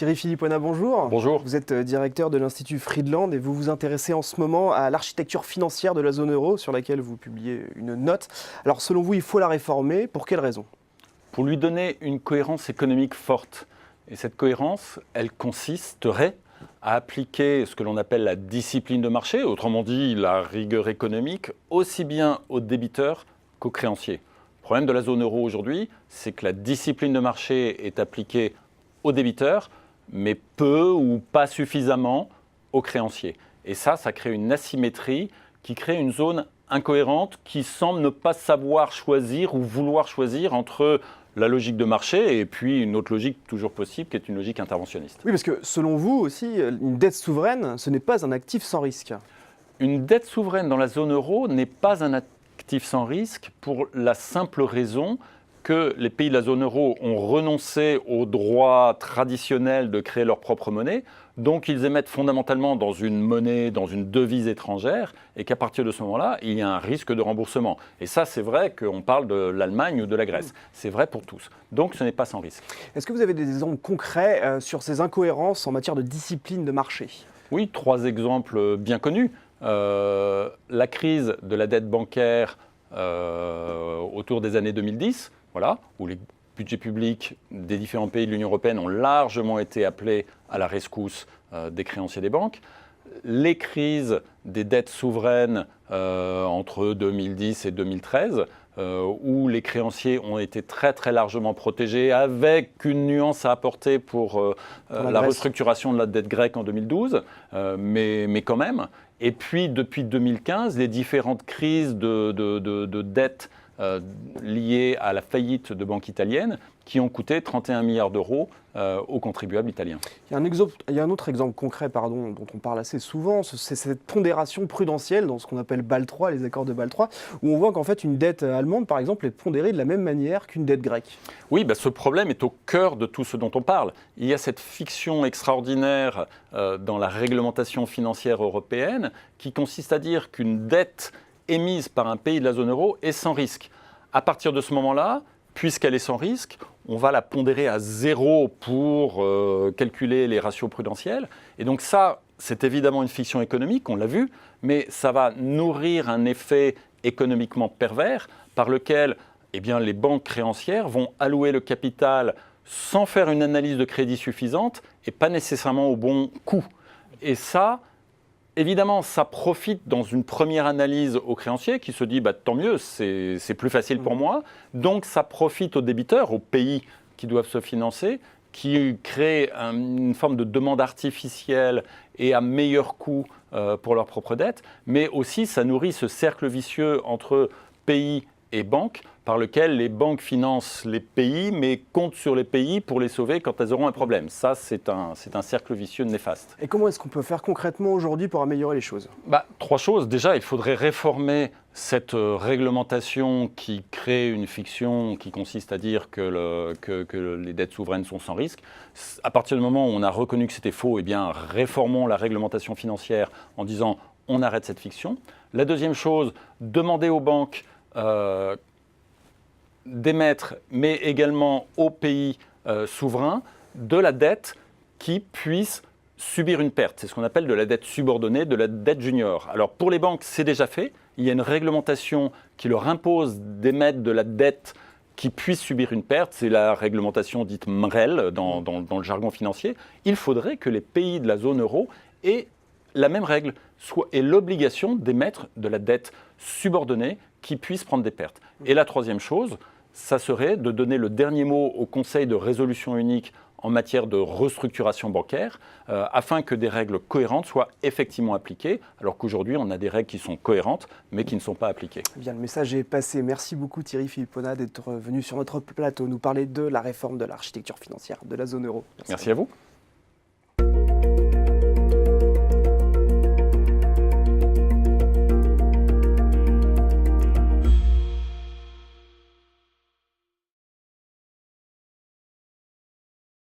Thierry Philippona, bonjour. Bonjour. Vous êtes directeur de l'Institut Friedland et vous vous intéressez en ce moment à l'architecture financière de la zone euro sur laquelle vous publiez une note. Alors selon vous, il faut la réformer. Pour quelle raison? Pour lui donner une cohérence économique forte. Et cette cohérence, elle consisterait à appliquer ce que l'on appelle la discipline de marché, autrement dit la rigueur économique, aussi bien aux débiteurs qu'aux créanciers. Le problème de la zone euro aujourd'hui, c'est que la discipline de marché est appliquée aux débiteurs, mais peu ou pas suffisamment aux créanciers. Et ça crée une asymétrie qui crée une zone incohérente qui semble ne pas savoir choisir ou vouloir choisir entre la logique de marché et puis une autre logique toujours possible qui est une logique interventionniste. Oui, parce que selon vous aussi, une dette souveraine, ce n'est pas un actif sans risque. Une dette souveraine dans la zone euro n'est pas un actif sans risque pour la simple raison que les pays de la zone euro ont renoncé au droit traditionnel de créer leur propre monnaie, donc ils émettent fondamentalement dans une monnaie, dans une devise étrangère, et qu'à partir de ce moment-là, il y a un risque de remboursement. Et ça, c'est vrai qu'on parle de l'Allemagne ou de la Grèce. C'est vrai pour tous. Donc ce n'est pas sans risque. Est-ce que vous avez des exemples concrets sur ces incohérences en matière de discipline de marché? Oui, 3 exemples bien connus. La crise de la dette bancaire autour des années 2010, voilà, où les budgets publics des différents pays de l'Union européenne ont largement été appelés à la rescousse des créanciers des banques. Les crises des dettes souveraines entre 2010 et 2013, où les créanciers ont été très très largement protégés, avec une nuance à apporter pour la restructuration de la dette grecque en 2012, mais quand même. Et puis depuis 2015, les différentes crises de dettes liées à la faillite de banques italiennes qui ont coûté 31 milliards d'euros aux contribuables italiens. Il y a un autre exemple concret dont on parle assez souvent, c'est cette pondération prudentielle dans ce qu'on appelle Bâle III, les accords de Bâle III, où on voit qu'en fait une dette allemande, par exemple, est pondérée de la même manière qu'une dette grecque. Oui, ce problème est au cœur de tout ce dont on parle. Il y a cette fiction extraordinaire dans la réglementation financière européenne qui consiste à dire qu'une dette émise par un pays de la zone euro est sans risque. À partir de ce moment-là, puisqu'elle est sans risque, on va la pondérer à 0 pour calculer les ratios prudentiels. Et donc ça, c'est évidemment une fiction économique, on l'a vu, mais ça va nourrir un effet économiquement pervers par lequel les banques créancières vont allouer le capital sans faire une analyse de crédit suffisante et pas nécessairement au bon coût. Et ça, évidemment, ça profite dans une première analyse au créancier qui se dit tant mieux, c'est plus facile pour moi. Donc ça profite aux débiteurs, aux pays qui doivent se financer, qui créent une forme de demande artificielle et à meilleur coût pour leur propre dette. Mais aussi, ça nourrit ce cercle vicieux entre pays et banques, par lequel les banques financent les pays, mais comptent sur les pays pour les sauver quand elles auront un problème. Ça, c'est un cercle vicieux néfaste. Et comment est-ce qu'on peut faire concrètement aujourd'hui pour améliorer les choses? 3 choses. Déjà, il faudrait réformer cette réglementation qui crée une fiction qui consiste à dire que les dettes souveraines sont sans risque. À partir du moment où on a reconnu que c'était faux, réformons la réglementation financière en disant on arrête cette fiction. La deuxième chose, demander aux banques d'émettre, mais également aux pays souverains, de la dette qui puisse subir une perte. C'est ce qu'on appelle de la dette subordonnée, de la dette junior. Alors pour les banques, c'est déjà fait. Il y a une réglementation qui leur impose d'émettre de la dette qui puisse subir une perte. C'est la réglementation dite MREL dans le jargon financier. Il faudrait que les pays de la zone euro aient la même règle, et l'obligation d'émettre de la dette subordonnée qui puisse prendre des pertes. Et la troisième chose, ça serait de donner le dernier mot au Conseil de résolution unique en matière de restructuration bancaire, afin que des règles cohérentes soient effectivement appliquées, alors qu'aujourd'hui, on a des règles qui sont cohérentes, mais qui ne sont pas appliquées. Bien, le message est passé. Merci beaucoup Thierry Philippona d'être venu sur notre plateau nous parler de la réforme de l'architecture financière de la zone euro. Merci à vous.